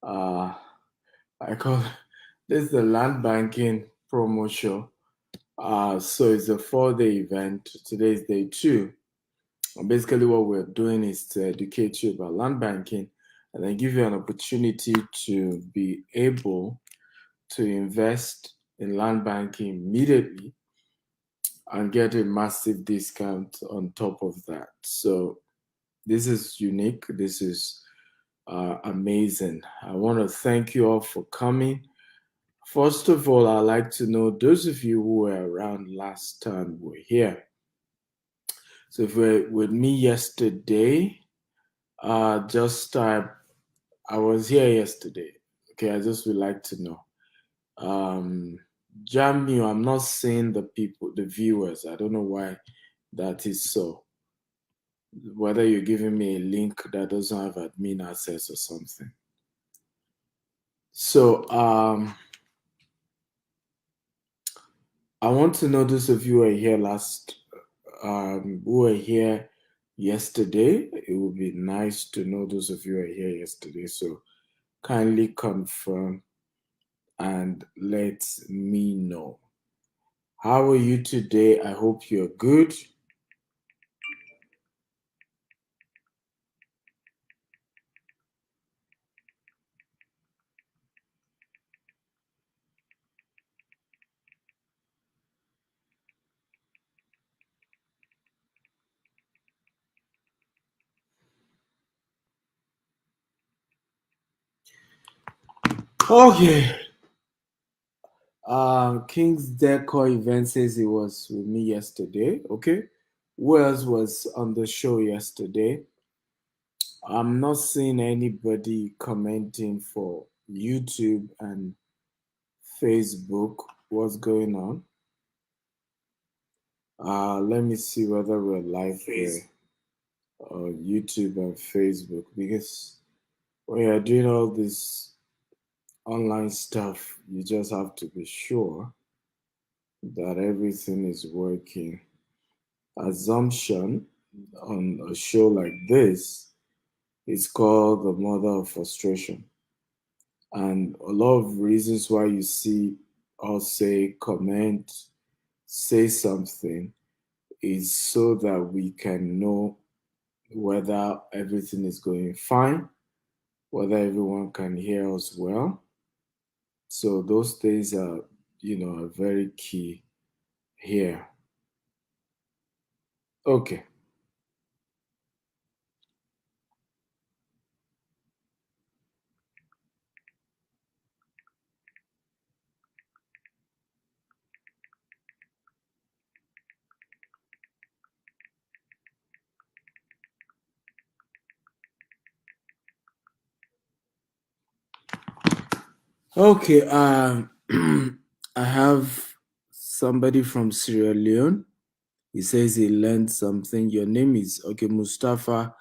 Uh, I call this the land banking promo show. So it's a 4-day event. Today is day 2. And basically, what we're doing is to educate you about land banking and then give you an opportunity to be able to invest in land banking immediately and get a massive discount on top of that. So this is unique. This is amazing. I want to thank you all for coming. First of all, I'd like to know those of you who were around last time were here. So if you were with me yesterday, just I was here yesterday. Okay, I just would like to know. Jamie, I'm not seeing the people, the viewers. I don't know why that is so. Whether you're giving me a link that doesn't have admin access or something. So I want to know those of you who were here yesterday. It would be nice to know those of you who were here yesterday. So kindly confirm and let me know. How are you today? I hope you're good. Okay. King's Decor Event says he was with me yesterday. Okay. Who else was on the show yesterday? I'm not seeing anybody commenting for YouTube and Facebook. What's going on? Let me see whether we're live there on YouTube and Facebook because when you're doing all this online stuff, you just have to be sure that everything is working. Assumption on a show like this is called the mother of frustration. And a lot of reasons why you see us say, comment, say something is so that we can know whether everything is going fine, whether everyone can hear us well. So those things are very key here. Okay. Okay. I have somebody from Sierra Leone. He says he learned something. Your name is okay, Mustafa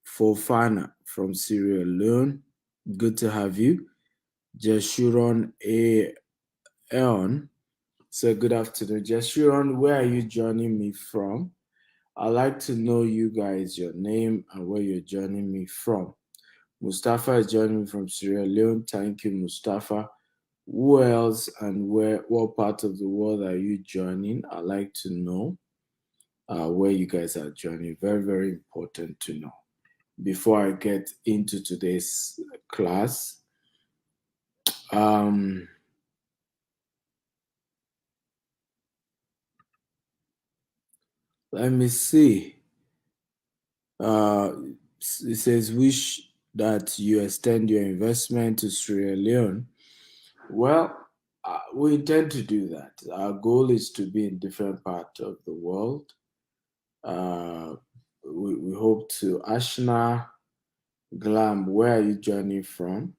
Fofana from Sierra Leone. Good to have you. Jeshuron Aeon. So good afternoon. Jeshuron, where are you joining me from? I'd like to know you guys, your name and where you're joining me from. Mustafa is joining me from Sierra Leone. Thank you, Mustafa. Who else and what part of the world are you joining? I'd like to know where you guys are joining. Very, very important to know. Before I get into today's class, um, let me see. Uh, it says, wish that you extend your investment to Sierra Leone. Well, we intend to do that. Our goal is to be in different parts of the world. Uh, we hope to. Ashna Glam, where are you joining from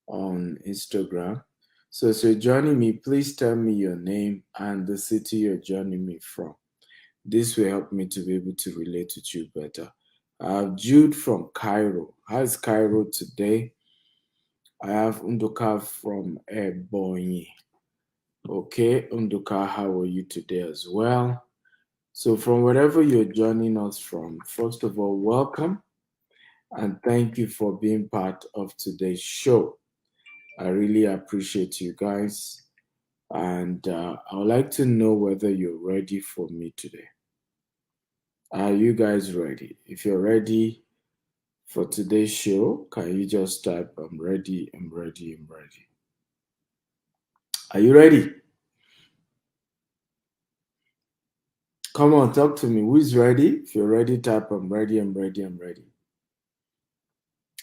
on Instagram? So, as you're joining me, please tell me your name and the city you're joining me from. This will help me to be able to relate with you better. Jude from Cairo. How's Cairo today? I have Unduka from Ebonyi. Okay, Unduka, how are you today as well? So, from wherever you're joining us from, first of all, welcome. and thank you for being part of today's show. I really appreciate you guys, and I would like to know whether you're ready for me today. Are you guys ready? If you're ready for today's show, can you just type, I'm ready, I'm ready, I'm ready. Are you ready? Come on, talk to me. Who's ready? If you're ready, type, I'm ready, I'm ready, I'm ready.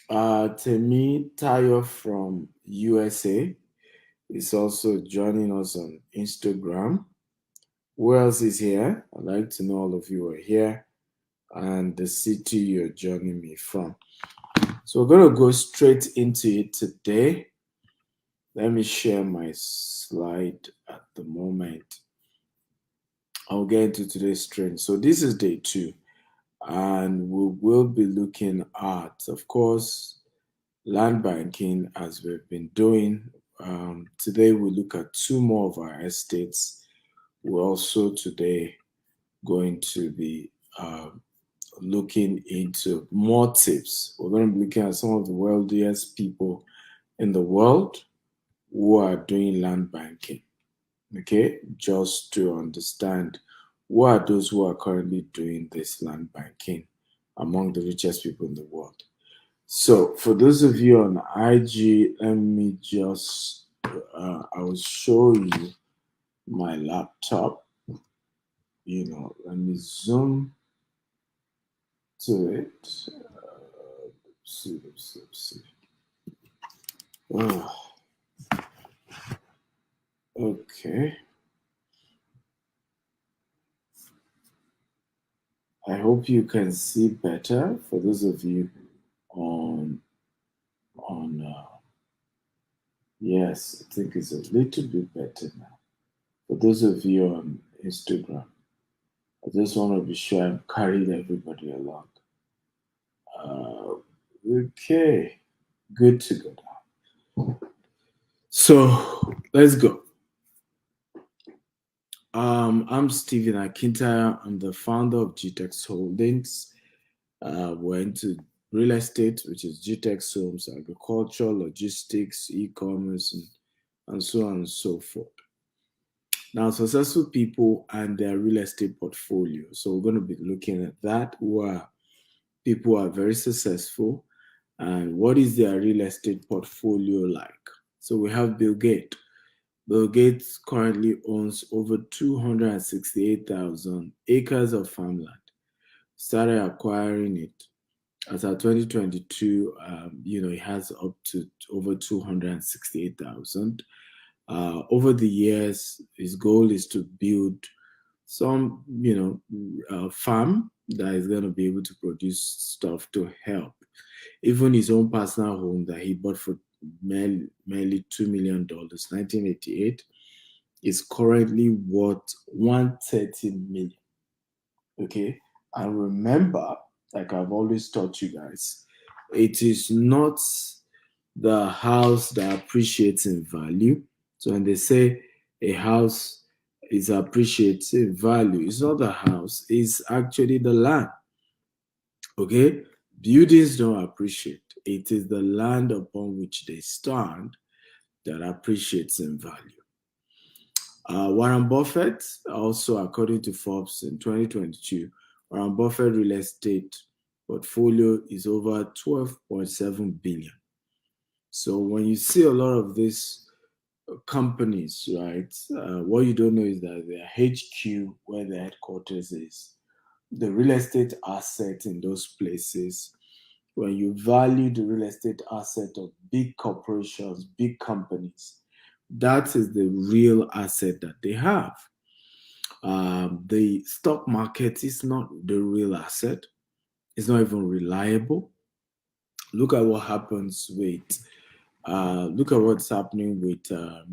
Temi Tayo from USA is also joining us on Instagram. Who else is here? I'd like to know all of you are here and the city you're joining me from. So we're going to go straight into it today. Let me share my slide at the moment. I'll get into today's trend. So this is day 2, and we will be looking at, of course, land banking as we've been doing. Today we look at 2 more of our estates. We're also today going to be looking into more tips. We're going to be looking at some of the wealthiest people in the world who are doing land banking. Okay, just to understand who are those who are currently doing this land banking among the richest people in the world. So, for those of you on IG, let me just, I will show you my laptop. Let me zoom to it. Let's see. Oh, okay. I hope you can see better. For those of you on yes, I think it's a little bit better now. For those of you on Instagram, I just want to be sure I'm carrying everybody along. Uh, okay, good to go now. So let's go. I'm Stephen Akintaya. I'm the founder of GTEX Holdings. We're into real estate, which is GTEX Homes, agriculture, logistics, e-commerce, and so on and so forth. Now, successful people and their real estate portfolio. So we're going to be looking at that. Who are people who are very successful, and what is their real estate portfolio like? So we have Bill Gates. Bill Gates currently owns over 268,000 acres of farmland. Started acquiring it as of 2022. He has up to over 268,000. Over the years, his goal is to build some, farm that is going to be able to produce stuff to help. Even his own personal home that he bought for merely $2 million, 1988, is currently worth 130 million. Okay, and remember, like I've always taught you guys, it is not the house that appreciates in value. So when they say a house is appreciating value, it's not the house, it's actually the land. Okay? Buildings don't appreciate. It is the land upon which they stand that appreciates in value. Warren Buffett, also according to Forbes in 2022, Warren Buffett real estate portfolio is over 12.7 billion. So when you see a lot of these companies, right, what you don't know is that their HQ, where their headquarters is, the real estate asset in those places, when you value the real estate asset of big corporations, big companies, that is the real asset that they have. The stock market is not the real asset. It's not even reliable. Look at what happens with, look at what's happening with the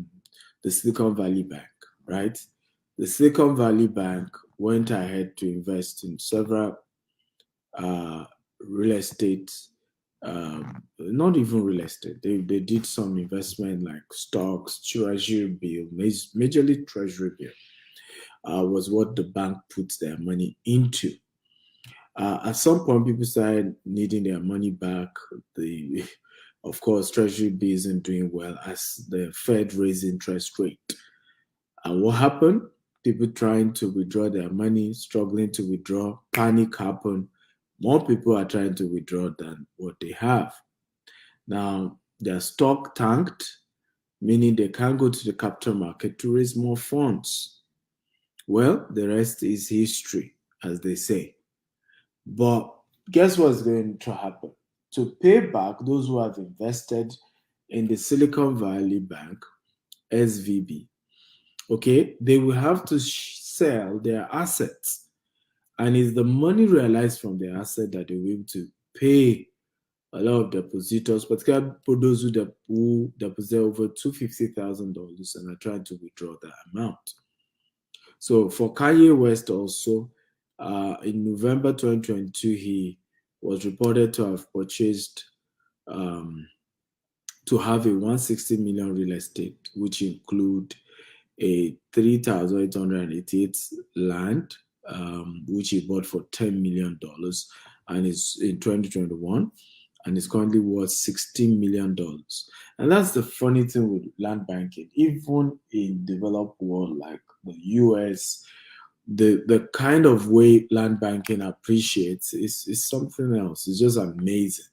Silicon Valley Bank, right? The Silicon Valley Bank went ahead to invest in several real estate, not even real estate. They did some investment like stocks, treasury bill, majorly treasury bill was what the bank puts their money into. At some point, people started needing their money back. Of course, Treasury B isn't doing well as the Fed raised interest rate. And what happened? People trying to withdraw their money, struggling to withdraw, panic happened. More people are trying to withdraw than what they have. Now, their stock tanked, meaning they can't go to the capital market to raise more funds. Well, the rest is history, as they say. But guess what's going to happen? To pay back those who have invested in the Silicon Valley Bank, SVB, okay, they will have to sell their assets. And it's the money realized from their asset that they will be able to pay a lot of depositors, particularly for those who deposit over $250,000 and are trying to withdraw that amount. So for Kanye West also, in November 2022, he was reported to have purchased to have a 160 million real estate, which include a 3,888 land, which he bought for $10 million and is in 2021 and is currently worth $16 million. And that's the funny thing with land banking. Even in developed world like the US, the kind of way land banking appreciates is something else. It's just amazing.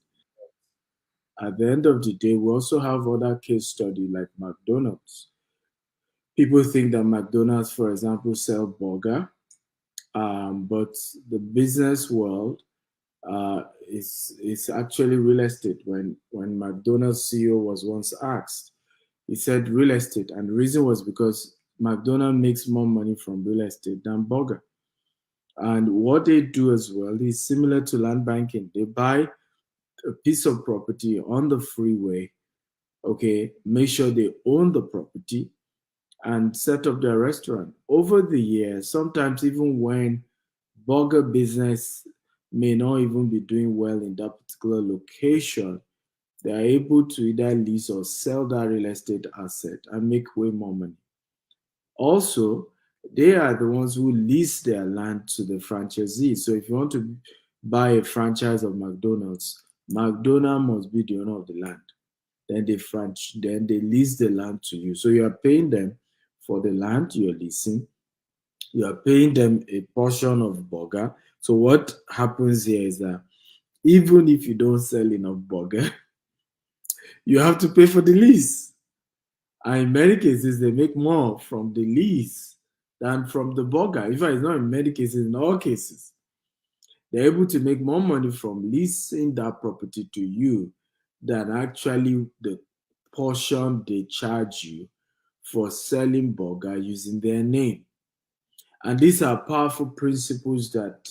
At the end of the day, we also have other case study like McDonald's. People think that McDonald's, for example, sell burger, but the business world is actually real estate. When McDonald's CEO was once asked, he said real estate, and the reason was because McDonald's makes more money from real estate than burger. And what they do as well is similar to land banking. They buy a piece of property on the freeway, okay, make sure they own the property and set up their restaurant. Over the years, sometimes even when burger business may not even be doing well in that particular location, they are able to either lease or sell that real estate asset and make way more money. Also, they are the ones who lease their land to the franchisees. So if you want to buy a franchise of McDonald's, McDonald's must be the owner of the land. Then they lease the land to you. So you are paying them for the land you're leasing. You are paying them a portion of burger. So what happens here is that even if you don't sell enough burger, you have to pay for the lease. And in many cases, they make more from the lease than from the burger. In fact, it's not in many cases, in all cases. They're able to make more money from leasing that property to you than actually the portion they charge you for selling burger using their name. And these are powerful principles that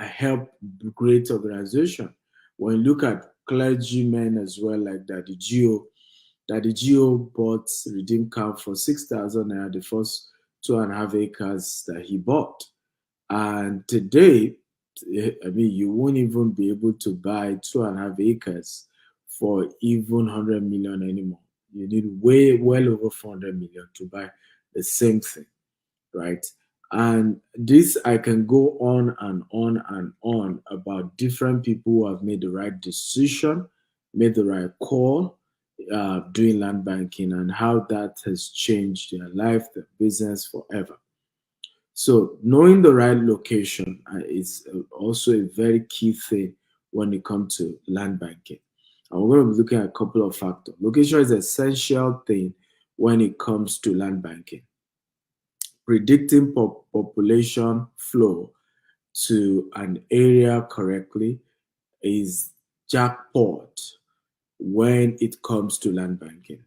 help great organization. When you look at clergymen as well, like that the GO bought Redeem Camp for 6,000 naira, the first 2.5 acres that he bought. And today, I mean, you won't even be able to buy 2.5 acres for even 100 million anymore. You need well over 400 million to buy the same thing, right? And this, I can go on and on and on about different people who have made the right decision, made the right call, doing land banking, and how that has changed their life, their business forever. So knowing the right location is also a very key thing when it comes to land banking. And we're going to be looking at a couple of factors. Location is an essential thing when it comes to land banking. Predicting population flow to an area correctly is jackpot when it comes to land banking.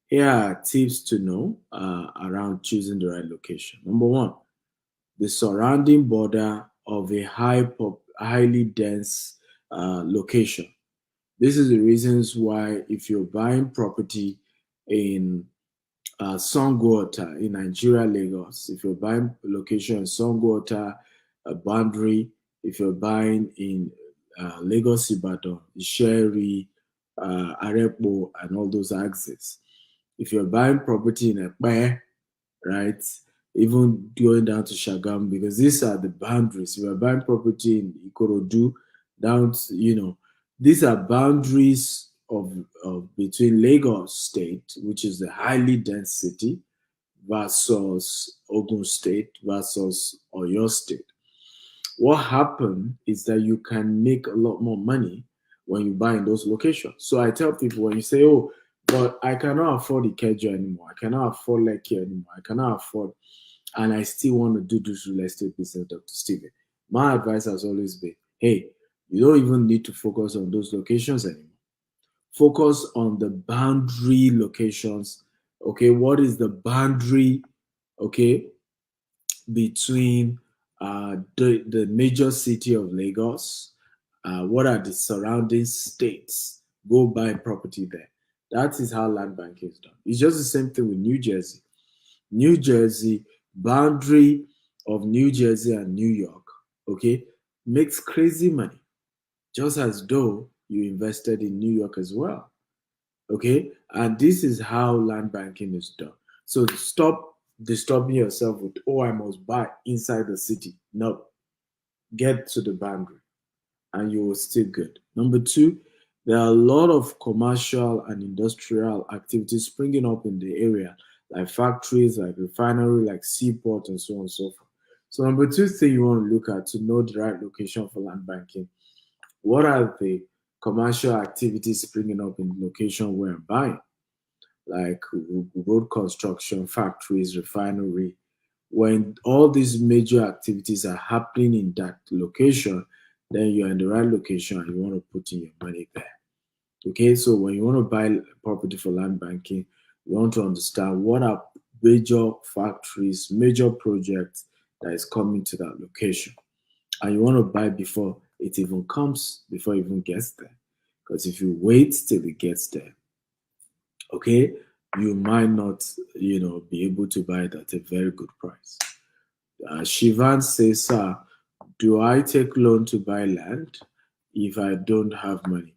Here are tips to know around choosing the right location. Number one, the surrounding border of a highly dense location. This is the reasons why if you're buying property in Songwater in Nigeria, Lagos, if you're buying a location in Songwater, a boundary, if you're buying in Lagos, Ibadan, Isheri, Arepo, and all those axes. If you're buying property in Ekpe, right? even going down to Shagam, because these are the boundaries. We are buying property in Ikorodu, down to, these are boundaries of between Lagos State, which is the highly dense city, versus Ogun State versus Oyo State. What happened is that you can make a lot more money when you buy in those locations. So I tell people, when you say, "Oh, but I cannot afford Ikeja anymore. I cannot afford Lekki anymore. I cannot afford," and I still want to do this real estate business, Dr. Steven. My advice has always been, hey, you don't even need to focus on those locations anymore. Focus on the boundary locations. Okay, what is the boundary? Okay, between the major city of Lagos, what are the surrounding states? Go buy property there. That is how land banking is done. It's just the same thing with New Jersey. New Jersey, boundary of New Jersey and New York, okay, makes crazy money, just as though you invested in New York as well. Okay, and this is how land banking is done. So stop disturbing yourself with, oh, I must buy inside the city. No, get to the boundary and you will still good. Number two, there are a lot of commercial and industrial activities springing up in the area, like factories, like refinery, like seaport, and so on and so forth. So number two thing you want to look at to know the right location for land banking, what are the commercial activities springing up in the location where I'm buying? Like road construction, factories, refinery. When all these major activities are happening in that location, then you're in the right location and you want to put in your money there. Okay, so when you want to buy property for land banking, you want to understand what are major factories, major projects that is coming to that location. And you want to buy before it even comes, before it even gets there. Because if you wait till it gets there, okay, you might not, be able to buy it at a very good price. Shivan says, sir, do I take loan to buy land if I don't have money?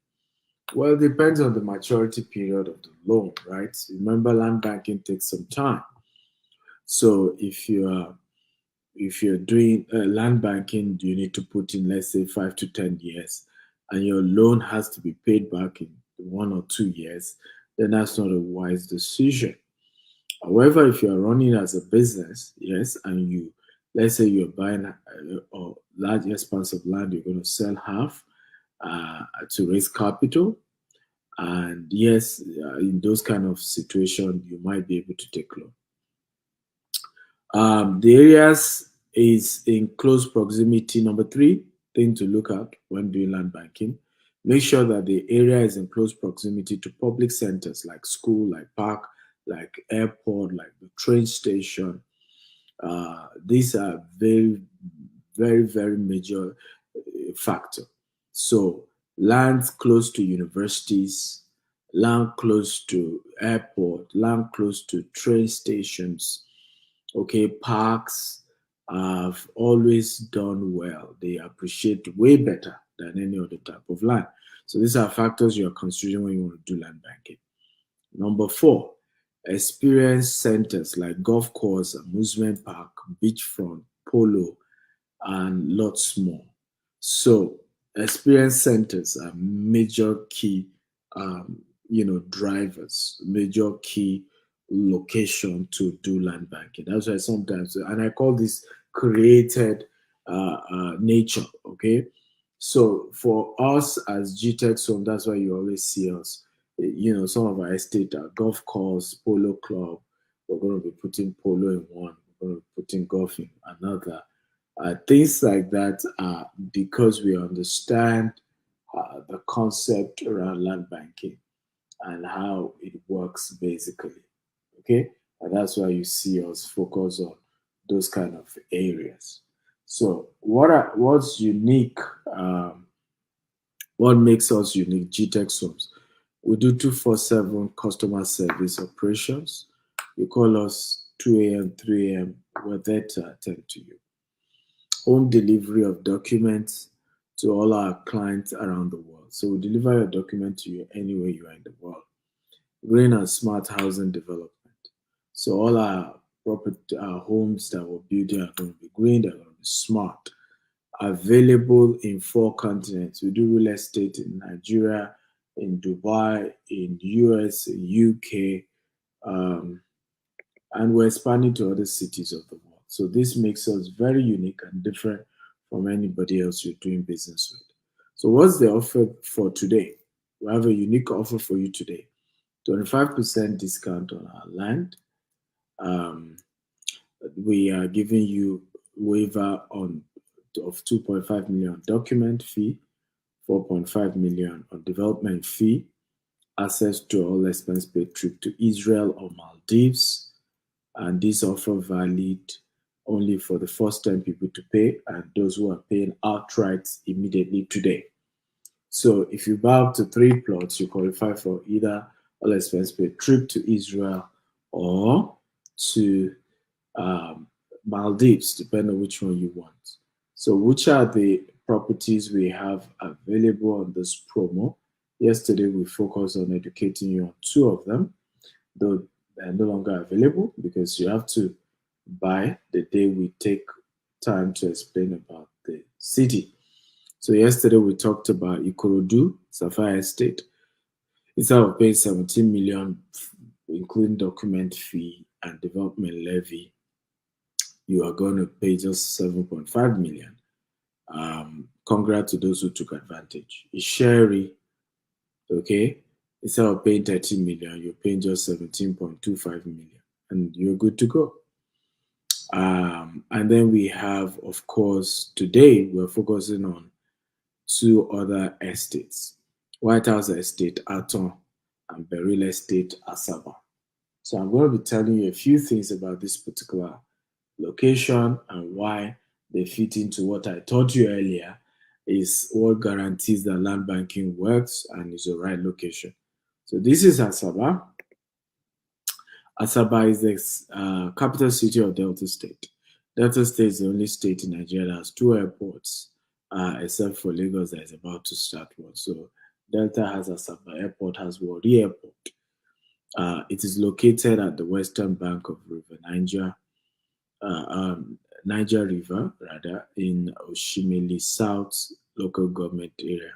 Well, it depends on the maturity period of the loan, right? Remember, land banking takes some time. So if you're doing land banking, you need to put in, let's say, 5 to 10 years, and your loan has to be paid back in 1 or 2 years, then that's not a wise decision. However, if you are running as a business, yes, and let's say you're buying a large expanse of land, you're going to sell half to raise capital, and yes, in those kind of situations, you might be able to take loan. The areas is in close proximity. Number three thing to look at when doing land banking, make sure that the area is in close proximity to public centers like school, like park, like airport, like the train station. These are very, very, very major factor. So land close to universities, land close to airport, land close to train stations, okay, parks have always done well. They appreciate way better than any other type of land. So these are factors you are considering when you want to do land banking. Number four, experience centers like golf course, amusement park, beachfront, polo, and lots more. So experience centers are major key, drivers, major key location to do land banking. That's why sometimes, and I call this created nature. Okay, so for us as GTech, so that's why you always see us. Some of our estate are golf course, polo club. We're going to be putting polo in one. We're going to be putting golf in another. Things like that are because we understand the concept around land banking and how it works basically. Okay, and that's why you see us focus on those kind of areas. So what's unique? What makes us unique? GTech Homes. We do 247 customer service operations. You call us 2 a.m., 3 a.m. We're there to attend to you. Home delivery of documents to all our clients around the world. So we deliver your document to you anywhere you are in the world. Green and smart housing development. So all our property homes that we're building are going to be green, they're going to be smart. Available in 4 continents. We do real estate in Nigeria, in Dubai, in US, in UK, um, and we're expanding to other cities of the world. So this makes us very unique and different from anybody else you're doing business with. So what's the offer for today? We have a unique offer for you today. 25% discount on our land. Um, we are giving you waiver on of 2.5 million document fee, 4.5 million on development fee, access to all expense paid trip to Israel or Maldives, and this offer valid only for the first time people to pay and those who are paying outright immediately today. So if you buy up to 3 plots, you qualify for either all expense paid trip to Israel or to um, Maldives, depending on which one you want. So, which are the properties we have available on this promo? Yesterday, we focused on educating you on 2 of them, though they're no longer available because you have to buy the day we take time to explain about the city. So, yesterday, we talked about Ikorodu, Sapphire Estate. Instead of paying 17 million, including document fee and development levy, you are going to pay just 7.5 million. Congrats to those who took advantage. Sherry, okay, instead of paying 13 million, you're paying just 17.25 million, and you're good to go. And then we have, of course, today we're focusing on 2 other estates: White House Estate, Aton, and Beryl Estate, Asaba. So I'm going to be telling you a few things about this particular location and why they fit into what I taught you earlier is what guarantees that land banking works and is the right location. So this is Asaba. Asaba is the capital city of Delta State. Delta State is the only state in Nigeria that has 2 airports, except for Lagos that is about to start one. So Delta has Asaba Airport, has Warri Airport. It is located at the western bank of River Niger, uh, um, Niger River, rather, in Oshimili South local government area.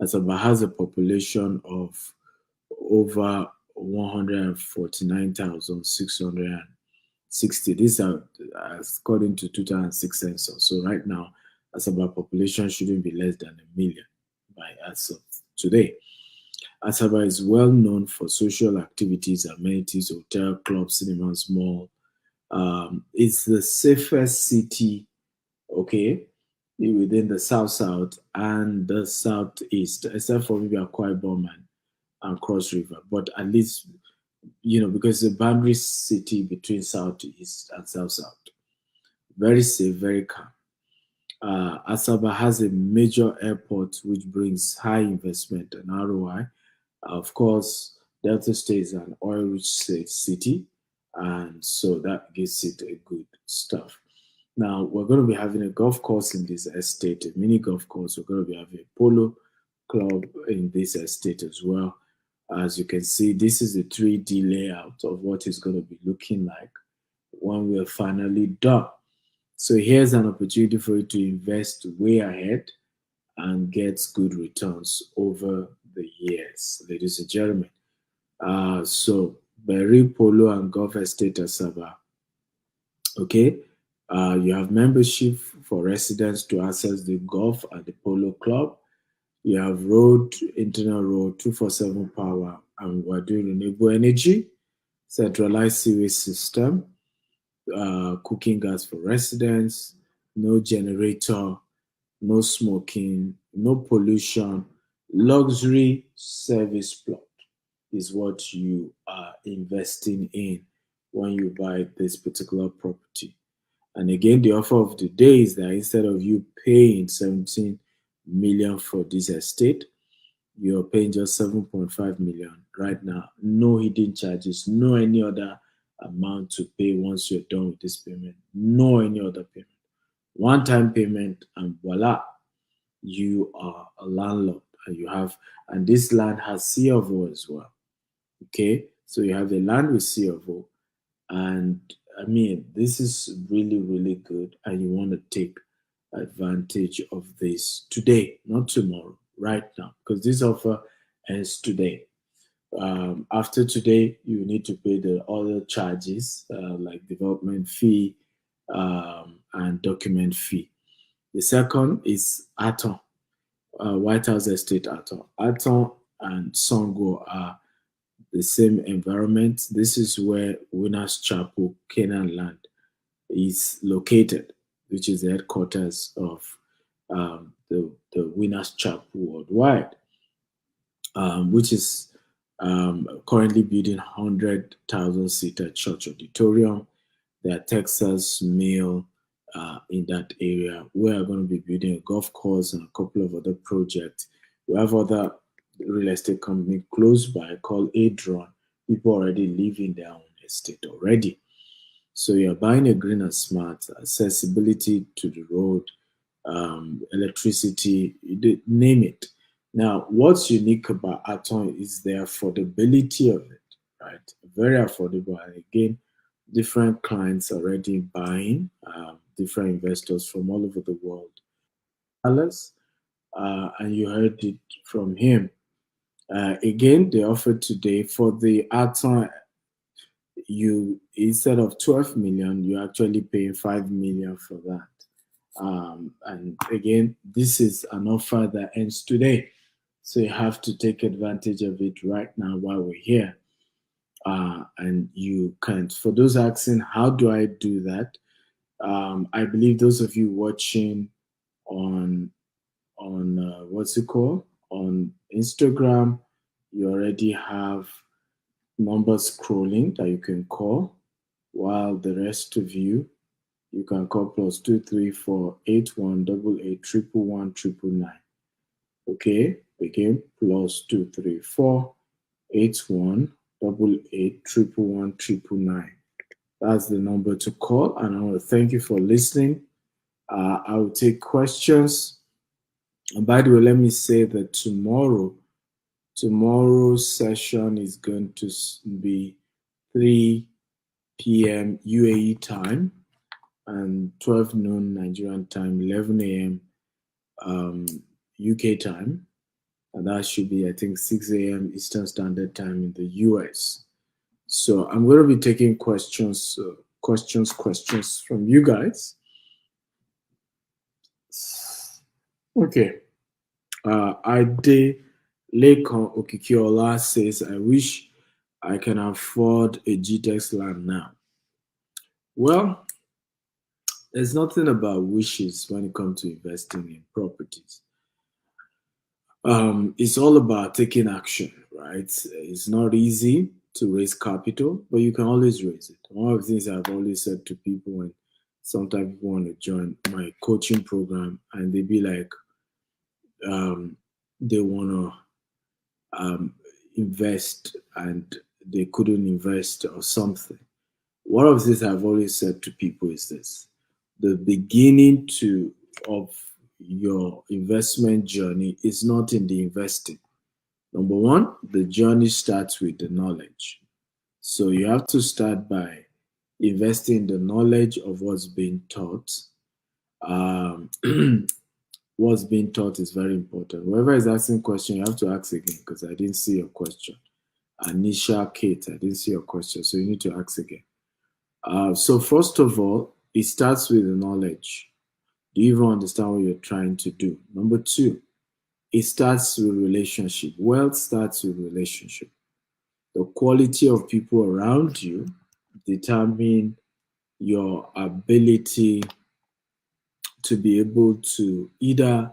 Asaba has a population of over 149,660. These are according to 2006 census. So right now, Asaba population shouldn't be less than a million by as of today. Asaba is well known for social activities, amenities, hotel, clubs, cinemas, mall. It's the safest city, okay, within the South and the Southeast, except for maybe Akwa Ibom and Cross River. But at least, because the boundary city between Southeast and South. Very safe, very calm. Asaba has a major airport which brings high investment and ROI. Of course, Delta State is an oil-rich city, and so that gives it a good stuff. Now, we're going to be having a golf course in this estate, a mini golf course. We're going to be having a polo club in this estate as well. As you can see, this is the 3D layout of what it's going to be looking like when we're finally done. So here's an opportunity for you to invest way ahead and get good returns over the years, ladies and gentlemen. So Berry Polo and Golf Estate Asaba. Okay, you have membership for residents to access the golf and the polo club. You have internal road, 247 power, and we're doing renewable energy, centralized sewage system, cooking gas for residents, no generator, no smoking, no pollution, luxury service plot is what you are investing in when you buy this particular property. And again, the offer of the day is that instead of you paying 17 million for this estate, you're paying just 7.5 million right now. No hidden charges, no any other amount to pay once you're done with this payment. No any other payment. One time payment, and voila, you are a landlord and this land has C of O as well. Okay, so you have a land with C of O, and I mean, this is really, really good, and you want to take advantage of this today, not tomorrow, right now, because this offer ends today. After today, you need to pay the other charges like development fee and document fee. The second is Atom, White House Estate Atom. Atom and Songo are the same environment. This is where Winners Chapel, Canaan Land, is located, which is the headquarters of the Winners Chapel Worldwide, which is currently building 100,000 seater church auditorium. There are Texas Mill in that area. We are going to be building a golf course and a couple of other projects. We have other real estate company close by called Adron. People already live in their own estate already. So you're buying a green and smart, accessibility to the road, electricity, name it. Now, what's unique about Atom is the affordability of it, right? Very affordable. And again, different clients already buying, different investors from all over the world. Alice, and you heard it from him. Again, they offered today for the Atom, you instead of 12 million, you're actually paying 5 million for that. And again, this is an offer that ends today. So you have to take advantage of it right now while we're here. And you can't. For those asking, how do I do that? I believe those of you watching on what's it called on Instagram, you already have numbers scrolling that you can call, while the rest of you can call +234 8188 111 999. Okay, again +234 8188 111 999. That's the number to call, and I want to thank you for listening. I will take questions. And by the way, let me say that tomorrow's session is going to be 3 p.m. UAE time and 12 noon Nigerian time, 11 a.m. UK time, and that should be, I think, 6 a.m. Eastern Standard Time in the US. So I'm going to be taking questions from you guys. Okay. Ade Lekan Okikiola says, I wish I can afford a GTEx land now. Well, there's nothing about wishes when it comes to investing in properties. It's all about taking action, right? It's not easy to raise capital, but you can always raise it. One of the things I've always said to people when sometimes people want to join my coaching program and they be like, they want to invest and they couldn't invest or something. One of the things I've always said to people is this: the beginning of your investment journey is not in the investing. Number one, the journey starts with the knowledge. So you have to start by investing in the knowledge of what's being taught. Um, what's being taught is very important. Whoever is asking question, you have to ask again because I didn't see your question. Anisha Kate, I didn't see your question, so you need to ask again. So first of all, it starts with the knowledge. Do you even understand what you're trying to do? Number two, it starts with relationship. Wealth starts with relationship. The quality of people around you determine your ability to be able to either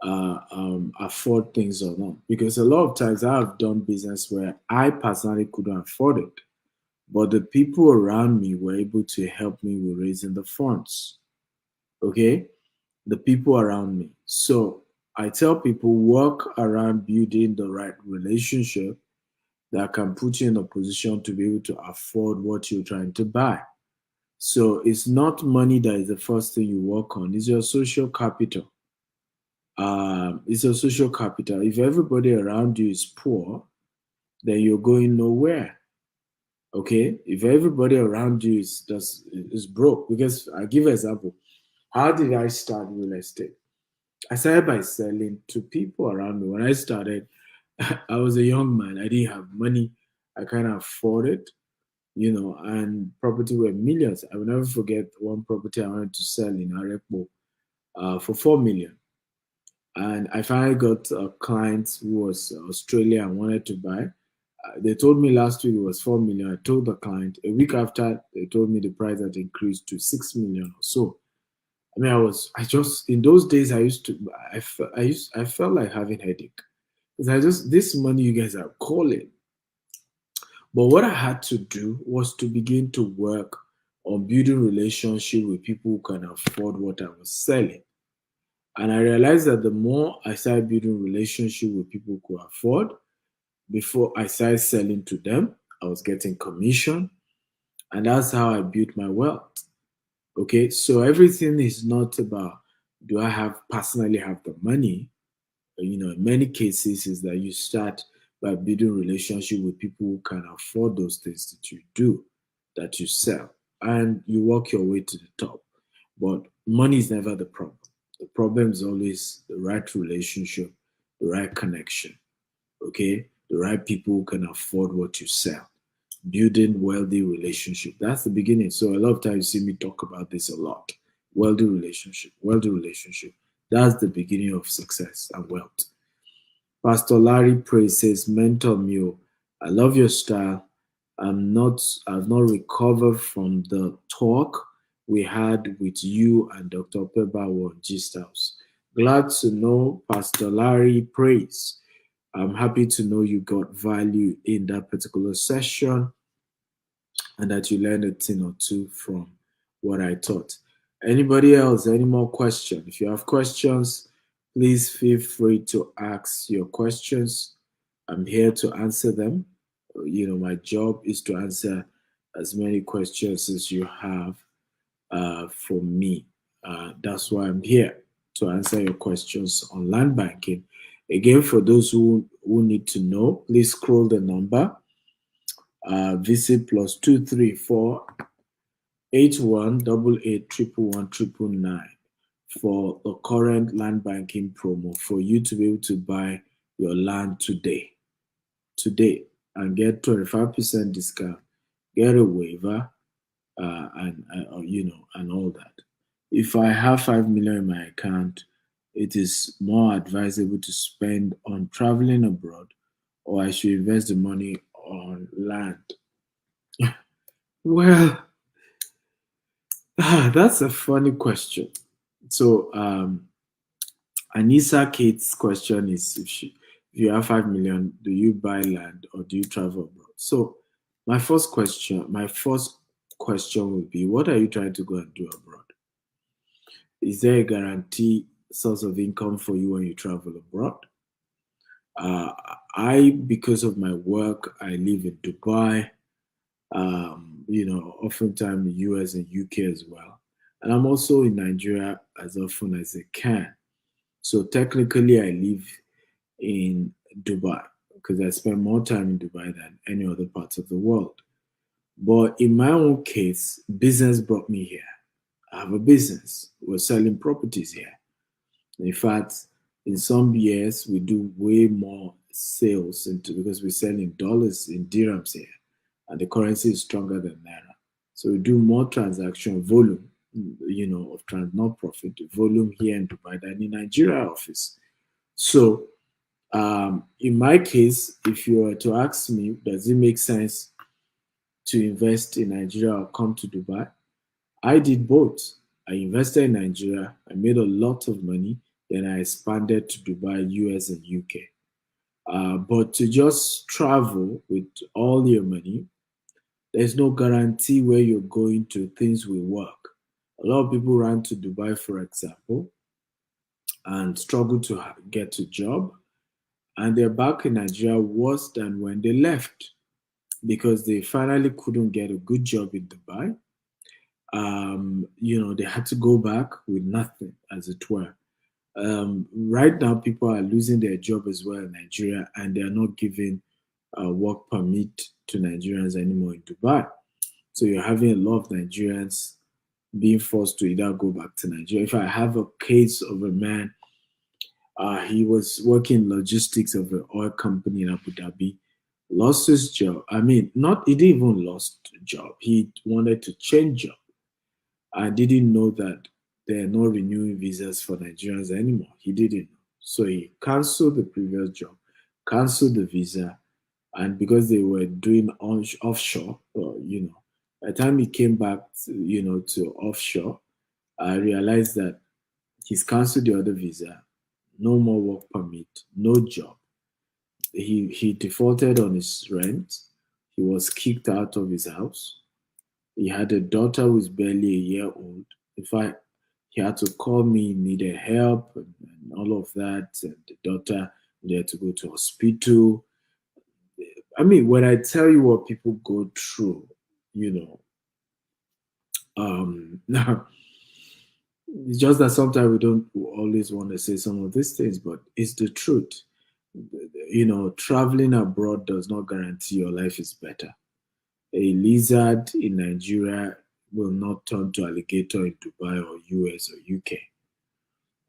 afford things or not. Because a lot of times I have done business where I personally couldn't afford it, but the people around me were able to help me with raising the funds. Okay, the people around me. So I tell people work around building the right relationship that can put you in a position to be able to afford what you're trying to buy. So it's not money that is the first thing you work on, it's your social capital. It's a social capital. If everybody around you is poor, then you're going nowhere. Okay, if everybody around you is broke, because I give an example. How did I start real estate? I started by selling to people around me. When I started, I was a young man. I didn't have money. I can't afford it, and property were millions. I will never forget one property I wanted to sell in Arepo for 4 million. And I finally got a client who was Australia and wanted to buy. They told me last week it was 4 million. I told the client a week after they told me the price had increased to 6 million or so. I mean, I just, in those days, I used to, I felt like having headache. Because this money you guys are calling. But what I had to do was to begin to work on building relationship with people who can afford what I was selling. And I realized that the more I started building relationship with people who could afford, before I started selling to them, I was getting commission. And that's how I built my wealth. Okay. So everything is not about do I have personally have the money? In many cases is that you start by building relationship with people who can afford those things that you do, that you sell, and you work your way to the top. But money is never the problem. The problem is always the right relationship, the right connection, okay, the right people who can afford what you sell. Building wealthy relationship, that's the beginning. So a lot of times you see me talk about this a lot. Wealthy relationship, that's the beginning of success and wealth. Pastor Larry Praise says, Mentor Mule, I love your style. I've not recovered from the talk we had with you and Dr. Pebawo on Gist House. Glad to know Pastor Larry Praise. I'm happy to know you got value in that particular session and that you learned a thing or two from what I taught. Anybody else, any more questions? If you have questions, please feel free to ask your questions. I'm here to answer them. My job is to answer as many questions as you have for me. That's why I'm here to answer your questions on land banking. Again, for those who need to know, please scroll the number. Visit +234 8188 111 999 for the current land banking promo for you to be able to buy your land today, and get 25% discount, get a waiver, and all that. If I have 5 million in my account, it is more advisable to spend on traveling abroad, or I should invest the money on land. Well, that's a funny question. So, Anissa Kate's question is if you have 5 million, do you buy land or do you travel abroad? So, my first question would be, what are you trying to go and do abroad? Is there a guarantee source of income for you when you travel abroad? Uh, because of my work, I live in Dubai, oftentimes US and UK as well. And I'm also in Nigeria as often as I can. So technically, I live in Dubai because I spend more time in Dubai than any other parts of the world. But in my own case, business brought me here. I have a business. We're selling properties here. In fact, in some years, we do way more sales because we sell in dollars, in dirhams here, and the currency is stronger than naira. So we do more transaction volume, not profit, volume here in Dubai than in Nigeria office. So in my case, if you were to ask me, does it make sense to invest in Nigeria or come to Dubai? I did both. I invested in Nigeria, I made a lot of money, then I expanded to Dubai, US, and UK. But to just travel with all your money, there's no guarantee where you're going to, things will work. A lot of people ran to Dubai, for example, and struggle to get a job, and they're back in Nigeria worse than when they left because they finally couldn't get a good job in Dubai. They had to go back with nothing, as it were. Right now, people are losing their job as well in Nigeria, and they are not giving work permit to Nigerians anymore in Dubai. So you're having a lot of Nigerians being forced to either go back to Nigeria. If I have a case of a man, he was working logistics of an oil company in Abu Dhabi, lost his job. I mean, not he didn't even lost job. He wanted to change job. I didn't know that they are not renewing visas for Nigerians anymore. He didn't know. So he canceled the previous job, canceled the visa, and because they were doing offshore, by the time he came back, to offshore, I realized that he's canceled the other visa, no more work permit, no job. He defaulted on his rent. He was kicked out of his house. He had a daughter who was barely a year old. In fact, he had to call me, needed help, and all of that. And the daughter needed to go to hospital. I mean, when I tell you what people go through, you know, now it's just that sometimes we don't always want to say some of these things, but it's the truth. Traveling abroad does not guarantee your life is better. A lizard in Nigeria will not turn to alligator in Dubai or US or UK.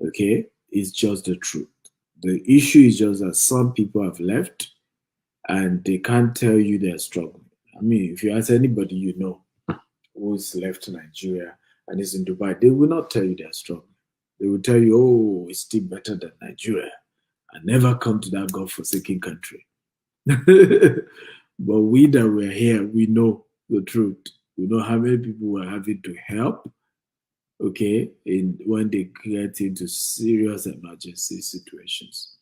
Okay? It's just the truth. The issue is just that some people have left and they can't tell you they're struggling. I mean, if you ask anybody you know who's left Nigeria and is in Dubai, they will not tell you they're struggling. They will tell you, oh, it's still better than Nigeria. And never come to that God-forsaken country. But we that were here, we know the truth. We know how many people were having to help, okay, when they get into serious emergency situations.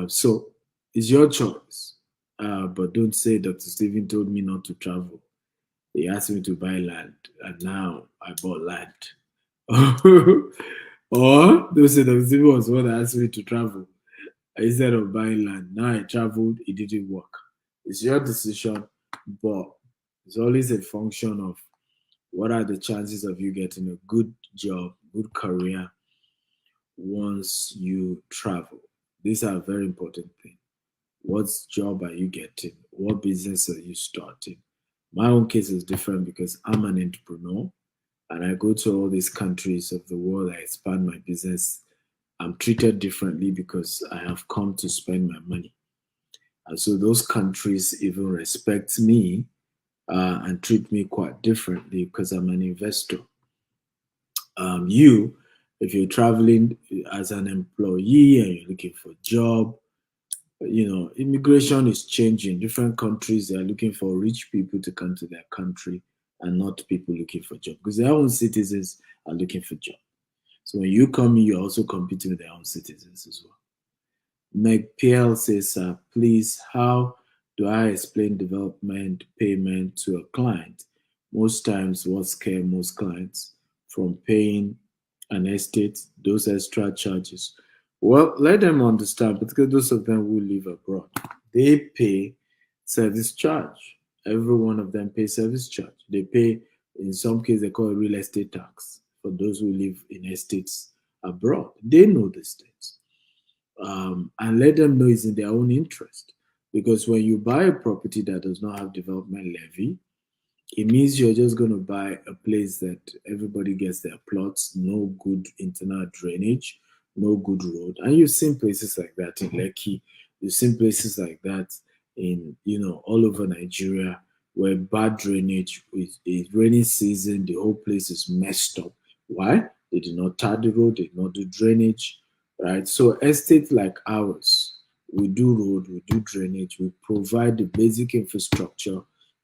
So it's your choice. But don't say Dr. Stephen told me not to travel. He asked me to buy land, and now I bought land. Or don't say Dr. Stephen was the one that asked me to travel instead of buying land. Now I traveled, it didn't work. It's your decision, but it's always a function of what are the chances of you getting a good job, good career once you travel. These are very important things. What job are you getting? What business are you starting? My own case is different because I'm an entrepreneur and I go to all these countries of the world. I expand my business. I'm treated differently because I have come to spend my money. And so those countries even respect me and treat me quite differently because I'm an investor. If you're traveling as an employee and you're looking for a job, immigration is changing. Different countries, they are looking for rich people to come to their country and not people looking for job because their own citizens are looking for job. So when you come in, you're also competing with their own citizens as well. Meg PL says, please, how do I explain development payment to a client? Most times, what scare most clients from paying an estate, those extra charges? Well, let them understand, particularly those of them who live abroad. They pay service charge. Every one of them pay service charge. They pay, in some cases, they call it real estate tax for those who live in estates abroad. They know these things. And let them know it's in their own interest. Because when you buy a property that does not have development levy, it means you're just going to buy a place that everybody gets their plots, no good internal drainage, no good road. And you've seen places like that in Lekki. You've seen places like that in, all over Nigeria where bad drainage, with a rainy season, the whole place is messed up. Why? They did not tar the road, they did not do drainage, right? So estates like ours, we do road, we do drainage, we provide the basic infrastructure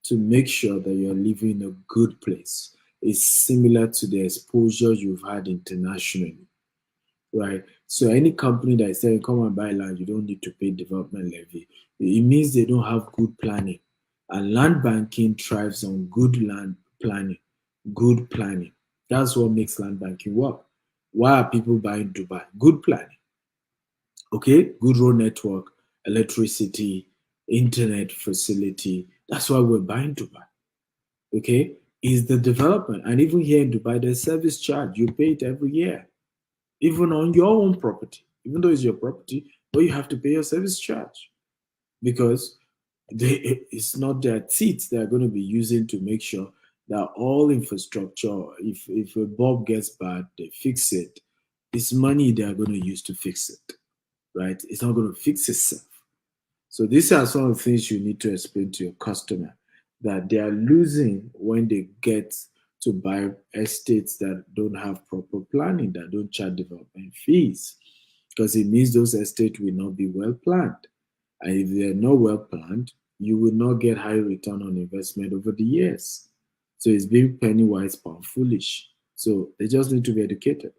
to make sure that you're living in a good place. It's similar to the exposure you've had internationally, right? So any company that is saying, come and buy land, you don't need to pay development levy, it means they don't have good planning. And land banking thrives on good land planning, good planning. That's what makes land banking work. Why are people buying Dubai? Good planning. Okay, good road network, electricity, internet facility. That's why we're buying Dubai. Okay, is the development. And even here in Dubai, there's service charge. You pay it every year, even on your own property, even though it's your property, but you have to pay your service charge because It's not their teeth they're going to be using to make sure that all infrastructure, if a bulb gets bad, they fix it. It's money they're going to use to fix it, right? It's not going to fix itself. So these are some of the things you need to explain to your customer that they are losing when they get to buy estates that don't have proper planning, that don't charge development fees, because it means those estates will not be well planned. And if they're not well planned, you will not get high return on investment over the years. So it's being penny wise, pound foolish. So they just need to be educated.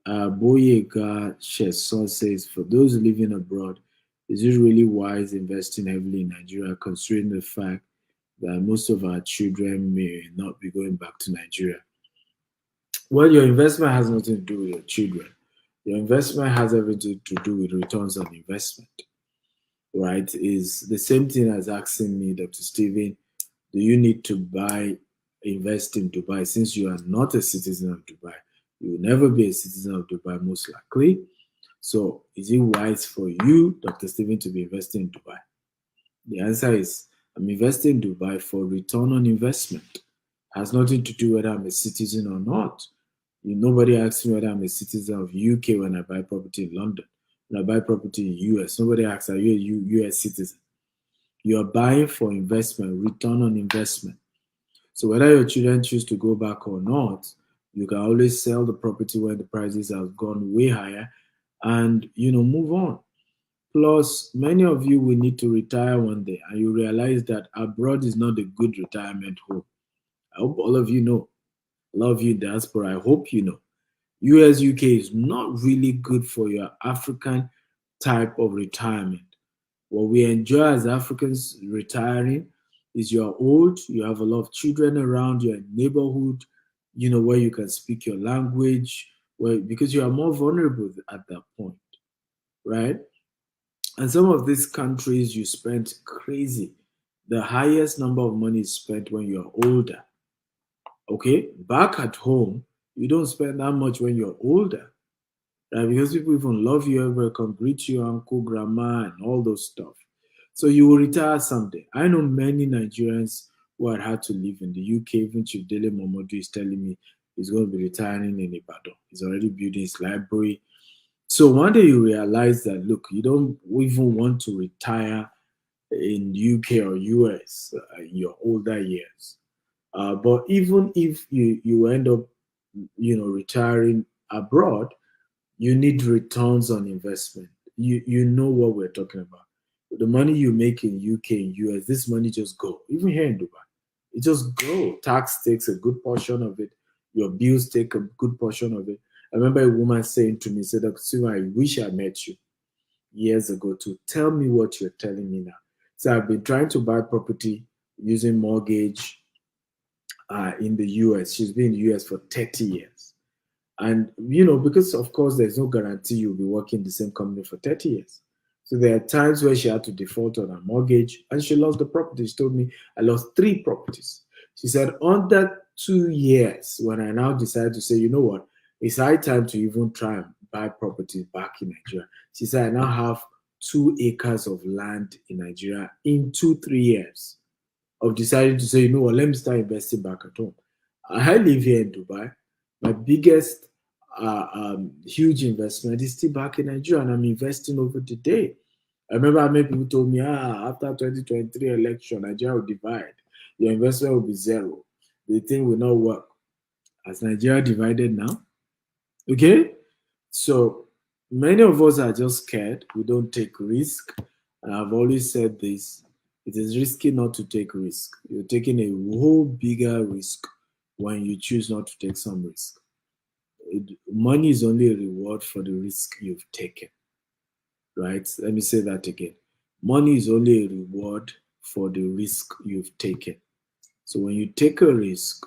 Boyega Sheson says, for those living abroad, is it really wise investing heavily in Nigeria, considering the fact that most of our children may not be going back to Nigeria? Well, your investment has nothing to do with your children. Your investment has everything to do with returns on investment, right? Is the same thing as asking me, Dr. Stephen, do you need to invest in Dubai since you are not a citizen of Dubai? You will never be a citizen of Dubai, most likely. So, is it wise for you, Dr. Stephen, to be investing in Dubai? The answer is I'm investing in Dubai for return on investment. It has nothing to do whether I'm a citizen or not. Nobody asks me whether I'm a citizen of UK when I buy property in London. When I buy property in US, nobody asks, are you a US citizen? You are buying for investment, return on investment. So whether your children choose to go back or not, you can always sell the property when the prices have gone way higher and move on. Plus, many of you will need to retire one day and you realize that abroad is not a good retirement home. I hope all of you know. A lot of you diaspora, I hope you know. US UK is not really good for your African type of retirement. What we enjoy as Africans retiring is you're old, you have a lot of children around, you're in neighborhood, where you can speak your language, because you are more vulnerable at that point, right? And some of these countries you spend crazy. The highest number of money is spent when you're older. Okay? Back at home, you don't spend that much when you're older. Right? Because people even love you, everybody can greet you, uncle, grandma, and all those stuff. So you will retire someday. I know many Nigerians who had had to live in the UK. Even Chief Dele Momodu is telling me he's going to be retiring in Ibadan. He's already building his library. So one day you realize that, look, you don't even want to retire in UK or US in your older years. But even if you end up, retiring abroad, you need returns on investment. You know what we're talking about. The money you make in UK and US, this money just go. Even here in Dubai, it just go. Tax takes a good portion of it. Your bills take a good portion of it. I remember a woman saying to me, said, I wish I met you years ago to tell me what you're telling me now. So I've been trying to buy property using mortgage in the US. She's been in the US for 30 years. And, because of course there's no guarantee you'll be working in the same company for 30 years. So there are times where she had to default on her mortgage and she lost the property. She told me, I lost 3 properties. She said, under 2 years, when I now decided to say, you know what, it's high time to even try and buy properties back in Nigeria. She said, I now have 2 acres of land in Nigeria in 2-3 years of deciding to say, you know what, let me start investing back at home. I live here in Dubai. My biggest huge investment is still back in Nigeria, and I'm investing over the day. I remember how many people told me, after 2023 election, Nigeria will divide. Your investment will be zero. The thing will not work. As Nigeria divided now, okay? So many of us are just scared. We don't take risk. And I've always said this. It is risky not to take risk. You're taking a whole bigger risk when you choose not to take some risk. Money is only a reward for the risk you've taken, right? Let me say that again. Money is only a reward for the risk you've taken. So when you take a risk,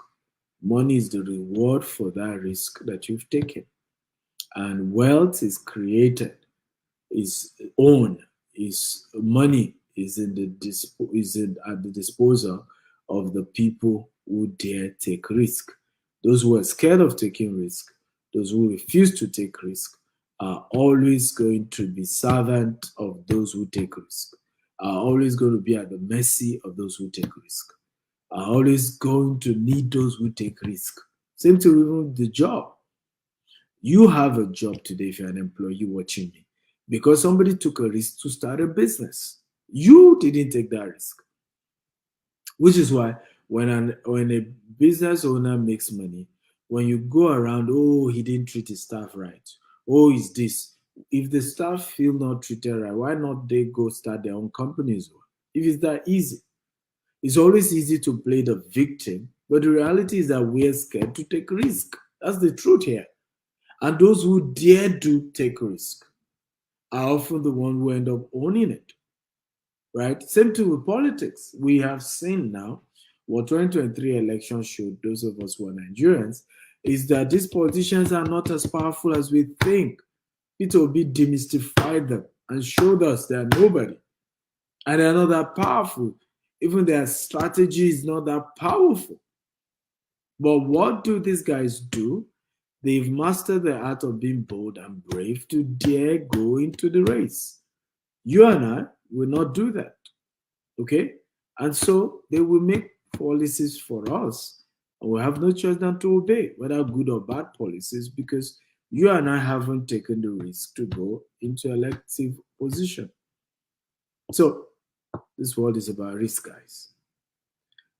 money is the reward for that risk that you've taken. And wealth is created, is owned, is money is at the disposal of the people who dare take risk. Those who are scared of taking risk, those who refuse to take risk, are always going to be servant of those who take risk. are always going to be at the mercy of those who take risk. Are always going to need those who take risk. Same to even the job. You have a job today if you're an employee watching me because somebody took a risk to start a business. You didn't take that risk, which is why when a business owner makes money, when you go around, oh, he didn't treat his staff right. Oh, is this? If the staff feel not treated right, why not they go start their own companies? If it's that easy, it's always easy to play the victim, but the reality is that we're scared to take risk. That's the truth here. And those who dare to take risk are often the one who end up owning it, right? Same thing with politics. We have seen now what 2023 elections showed those of us who are Nigerians is that these politicians are not as powerful as we think. Peter Obi demystified them and showed us they are nobody. And they're not that powerful. Even their strategy is not that powerful. But what do these guys do? They've mastered the art of being bold and brave to dare go into the race. You and I will not do that. Okay? And so they will make policies for us. And we have no choice than to obey, whether good or bad policies, because you and I haven't taken the risk to go into elective position. So this world is about risk, guys.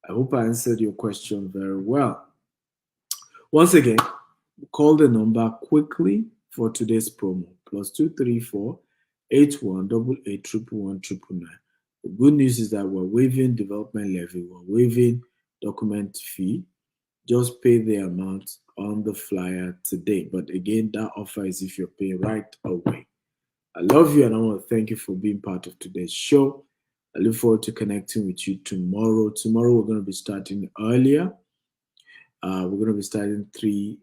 I hope I answered your question very well. Once again, call the number quickly for today's promo +234 8188 The good news is that we're waiving development levy, we're waiving document fee. Just pay the amount on the flyer today. But again, that offer is if you're paying right away. I love you and I want to thank you for being part of today's show. I look forward to connecting with you tomorrow. Tomorrow we're going to be starting earlier. We're going to be starting 3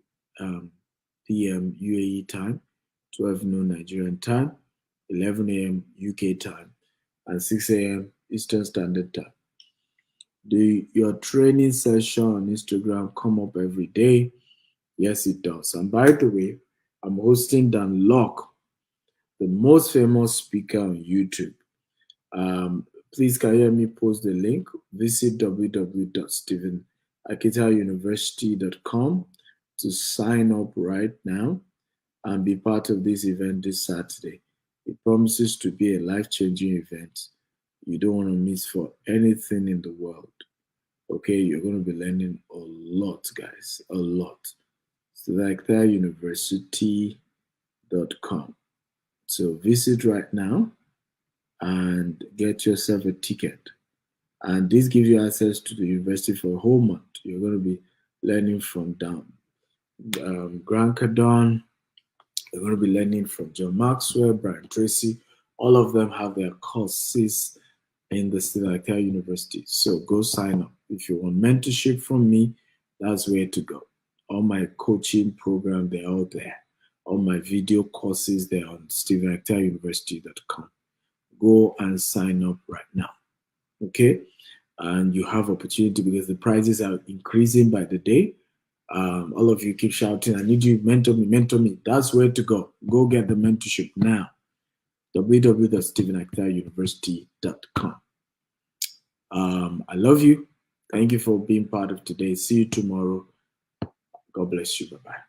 p.m. UAE time, 12 noon Nigerian time, 11 a.m. UK time, and 6 a.m. Eastern Standard Time. Your training session on Instagram come up every day? Yes, it does. And by the way, I'm hosting Dan Locke, the most famous speaker on YouTube. Please can you hear me post the link? Visit www.stephenakitauniversity.com to sign up right now and be part of this event this Saturday. It promises to be a life-changing event you don't want to miss for anything in the world. Okay, you're going to be learning a lot, guys, a lot. StephenAkitaUniversity.com. So visit right now and get yourself a ticket. And this gives you access to the university for a whole month. You're going to be learning from Grant Cardone. You're going to be learning from John Maxwell, Brian Tracy. All of them have their courses in the Stephen Akita University. So go sign up. If you want mentorship from me, that's where to go. All my coaching program, they're all there. All my video courses, they're on StephenAkitaUniversity.com. Go and sign up right now. Okay? And you have opportunity because the prices are increasing by the day. All of you keep shouting, I need you, mentor me, mentor me. That's where to go. Go get the mentorship now. www.stephenakitauniversity.com. I love you. Thank you for being part of today. See you tomorrow. God bless you. Bye-bye.